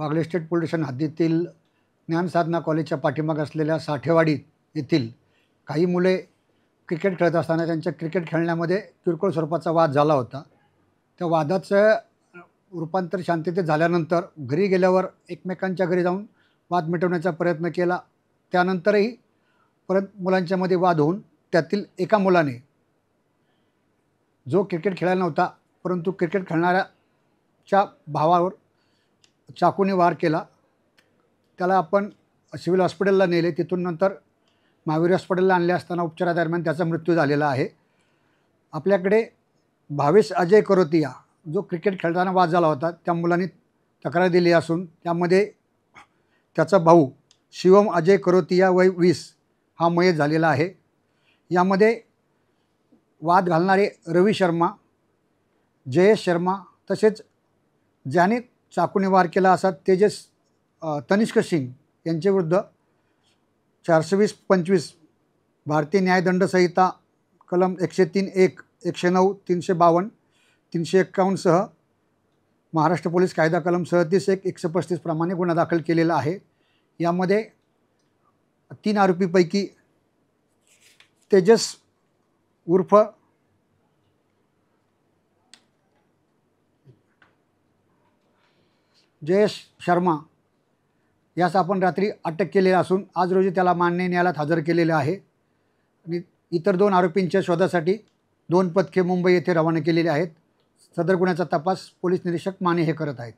Wagle state police station हद्दीतील ज्ञानसाधना कॉलेजच्या पाठीमागे असलेल्या साठेवाडी येथील काही मुले क्रिकेट खेळत असताना त्यांच्या क्रिकेट खेळण्यामध्ये किरकोळ स्वरूपाचा वाद झाला होता. त्या वादाचं रूपांतर शांततेत झाल्यानंतर घरी गेल्यावर एकमेकांच्या घरी जाऊन वाद मिटवण्याचा प्रयत्न केला. त्यानंतरही परत मुलांच्यामध्ये वाद होऊन त्यातील एका मुलाने, जो क्रिकेट खेळायला नव्हता परंतु क्रिकेट खेळणाऱ्याच्या भावावर चाकूने वार केला. त्याला आपण सिव्हिल हॉस्पिटलला नेले. तिथून नंतर महावीर हॉस्पिटलला आणले असताना उपचारादरम्यान त्याचा मृत्यू झालेला आहे. आपल्याकडे भावेश अजय करोतिया, जो क्रिकेट खेळताना वाद झाला होता, त्या मुलांनी तक्रार दिली असून त्यामध्ये त्याचा भाऊ शिवम अजय करोतिया वय 20 हा मयत झालेला आहे. यामध्ये वाद घालणारे रवी शर्मा, जयेश शर्मा तसेच ज्याने चाकूने वार केला असा तनिष्क सिंग यांच्याविरुद्ध 420-25 भारतीय न्यायदंड संहिता कलम 103(1), 109, 352, 351 सह महाराष्ट्र पोलीस कायदा कलम 37(1), 135 प्रमाणे गुन्हा दाखल केलेला आहे. यामध्ये 3 आरोपीपैकी तेजस उर्फ जयेश शर्मा यास आपण रात्री अटक केलेली असून आज रोजी त्याला माननीय न्यायालयात हजर केलेले आहे. आणि इतर 2 आरोपींच्या शोधासाठी 2 पथके मुंबई येथे रवाना केलेली आहेत. सदर गुन्ह्याचा तपास पोलीस निरीक्षक माने हे करत आहेत.